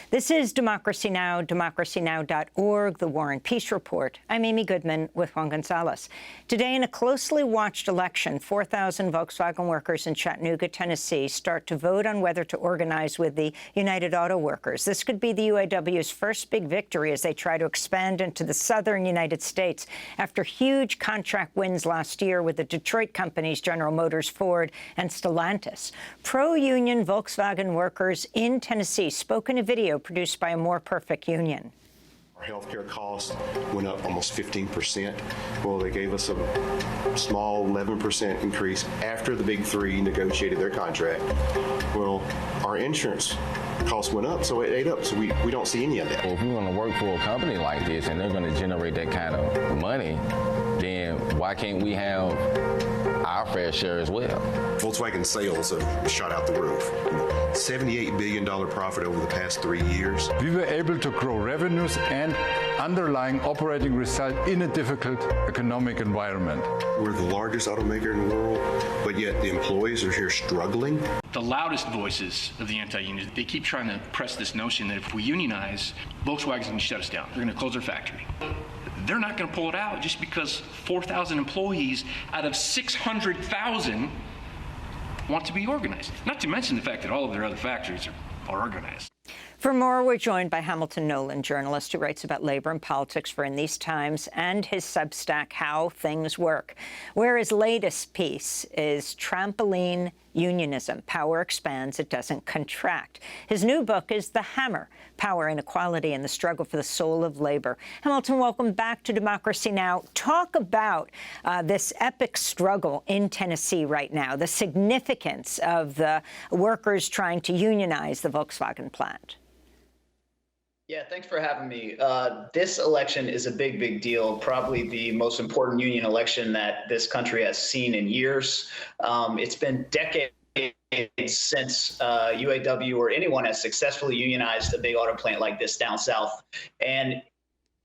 This is Democracy Now!, democracynow.org, The War and Peace Report. I'm Amy Goodman with Juan Gonzalez. Today, in a closely watched election, 4,000 Volkswagen workers in Chattanooga, Tennessee, start to vote on whether to organize with the United Auto Workers. This could be the UAW's first big victory as they try to expand into the southern United States after huge contract wins last year with the Detroit companies General Motors, Ford, and Stellantis. Pro-union Volkswagen workers in Tennessee spoke in a video produced by a More Perfect Union. Our healthcare costs went up almost 15%. Well, they gave us a small 11% increase after the big three negotiated their contract. Well, our insurance costs went up, so it ate up, so we don't see any of that. Well, if we're going to work for a company like this and they're going to generate that kind of money, then why can't we have our fair share as well? Volkswagen sales have shot out the roof. $78 billion profit over the past 3 years. We were able to grow revenues and underlying operating result in a difficult economic environment. We're the largest automaker in the world, but yet the employees are here struggling. The loudest voices of the anti-unions, they keep trying to press this notion that if we unionize, Volkswagen's going to shut us down. They're going to close their factory. They're not going to pull it out just because 4,000 employees out of 600,000 want to be organized. Not to mention the fact that all of their other factories are organized. For more, we're joined by Hamilton Nolan, journalist who writes about labor and politics for In These Times, and his Substack, How Things Work, where his latest piece is Trampoline Unionism. Power expands, it doesn't contract. His new book is The Hammer, Power, Inequality, and the Struggle for the Soul of Labor. Hamilton, welcome back to Democracy Now! Talk about this epic struggle in Tennessee right now, the significance of the workers trying to unionize the Volkswagen plant. Yeah, thanks for having me. This election is a big, big deal, probably the most important union election that this country has seen in years. It's been decades since UAW or anyone has successfully unionized a big auto plant like this down south. And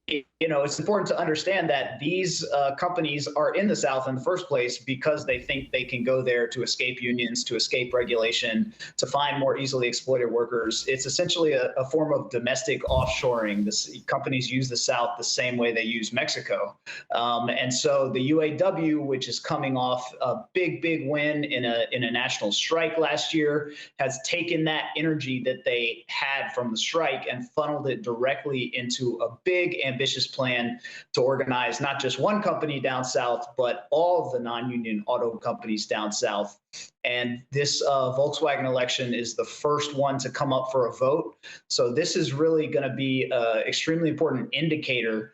it's important to understand that these companies are in the South in the first place because they think they can go there to escape unions, to escape regulation, to find more easily exploited workers. It's essentially a form of domestic offshoring. Companies use the South the same way they use Mexico. And so the UAW, which is coming off a big, big win in a national strike last year, has taken that energy that they had from the strike and funneled it directly into a big, ambitious plan to organize not just one company down south, but all of the non-union auto companies down south. And this Volkswagen election is the first one to come up for a vote. So this is really going to be an extremely important indicator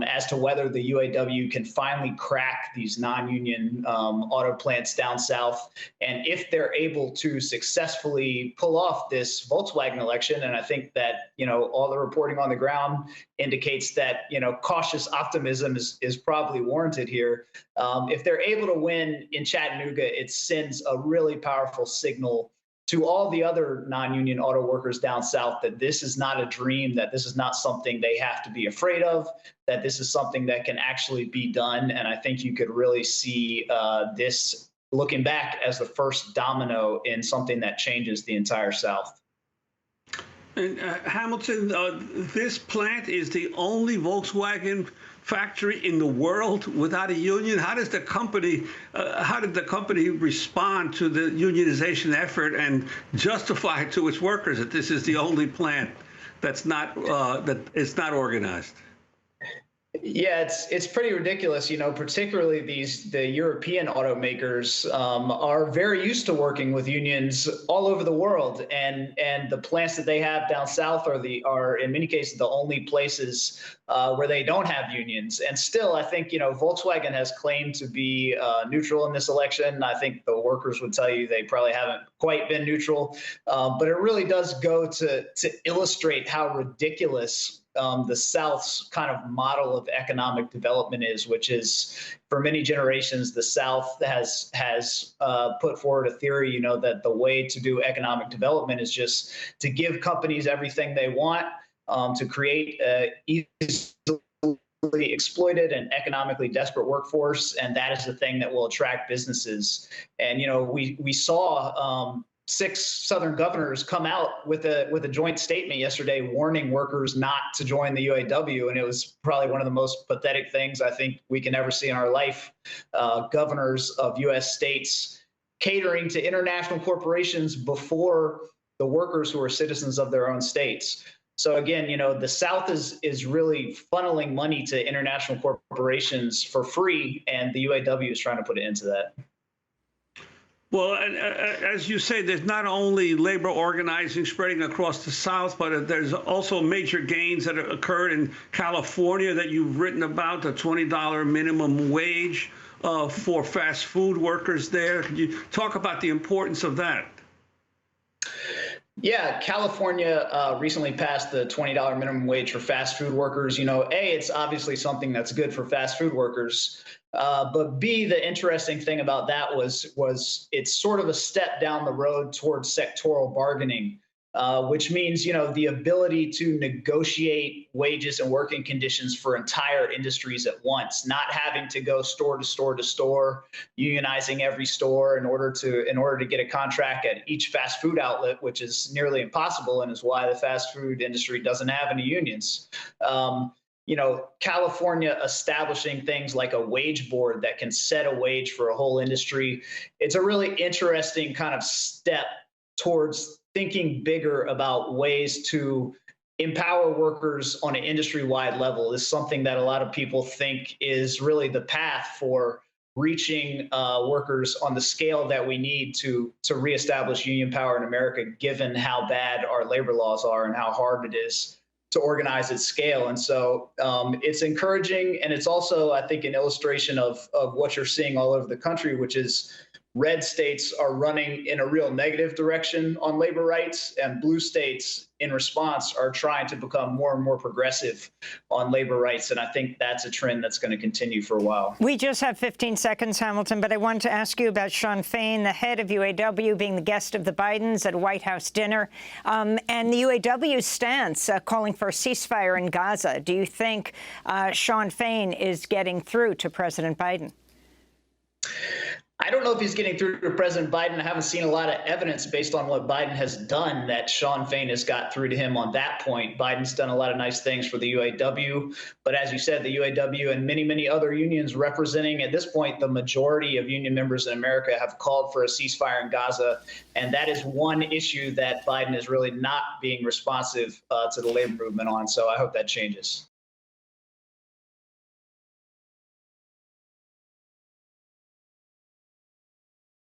as to whether the UAW can finally crack these non-union auto plants down south. And if they're able to successfully pull off this Volkswagen election, and I think that, all the reporting on the ground indicates that, cautious optimism is probably warranted here. If they're able to win in Chattanooga, it sends a really powerful signal to all the other non-union auto workers down south that this is not a dream, that this is not something they have to be afraid of, that this is something that can actually be done. And I think you could really see this looking back as the first domino in something that changes the entire South. And Hamilton, this plant is the only Volkswagen factory in the world without a union. How did the company respond to the unionization effort and justify to its workers that this is the only plant that's not organized? Yeah, it's pretty ridiculous, particularly the European automakers are very used to working with unions all over the world, and the plants that they have down south are in many cases the only places where they don't have unions. And still, I think Volkswagen has claimed to be neutral in this election. I think the workers would tell you they probably haven't quite been neutral, but it really does go to illustrate how ridiculous the South's kind of model of economic development is, which is for many generations, the South has put forward a theory, that the way to do economic development is just to give companies everything they want, to create easily exploited and economically desperate workforce, and that is the thing that will attract businesses. And we saw 6 Southern governors come out with a joint statement yesterday warning workers not to join the UAW, and it was probably one of the most pathetic things I think we can ever see in our life. Governors of U.S. states catering to international corporations before the workers who are citizens of their own states. So again, the South is really funneling money to international corporations for free, and the UAW is trying to put an end to that. Well, and, as you say, there's not only labor organizing spreading across the South, but there's also major gains that have occurred in California that you've written about, the $20 minimum wage for fast food workers there. Can you talk about the importance of that? Yeah, California recently passed the $20 minimum wage for fast food workers. It's obviously something that's good for fast food workers. But B, the interesting thing about that was it's sort of a step down the road towards sectoral bargaining, which means, the ability to negotiate wages and working conditions for entire industries at once, not having to go store to store to store, unionizing every store in order to get a contract at each fast food outlet, which is nearly impossible and is why the fast food industry doesn't have any unions. California establishing things like a wage board that can set a wage for a whole industry. It's a really interesting kind of step towards thinking bigger about ways to empower workers on an industry-wide level. This is something that a lot of people think is really the path for reaching workers on the scale that we need to reestablish union power in America, given how bad our labor laws are and how hard it is to organize at scale. And so it's encouraging. And it's also, I think, an illustration of what you're seeing all over the country, which is red states are running in a real negative direction on labor rights, and blue states in response are trying to become more and more progressive on labor rights. And I think that's a trend that's going to continue for a while. We just have 15 seconds, Hamilton, but I wanted to ask you about Shawn Fain, the head of UAW, being the guest of the Bidens at a White House dinner, and the UAW stance calling for a ceasefire in Gaza. Do you think Shawn Fain is getting through to President Biden? I don't know if he's getting through to President Biden. I haven't seen a lot of evidence based on what Biden has done that Shawn Fain has got through to him on that point. Biden's done a lot of nice things for the UAW. But as you said, the UAW and many, many other unions representing at this point the majority of union members in America have called for a ceasefire in Gaza. And that is one issue that Biden is really not being responsive to the labor movement on. So I hope that changes.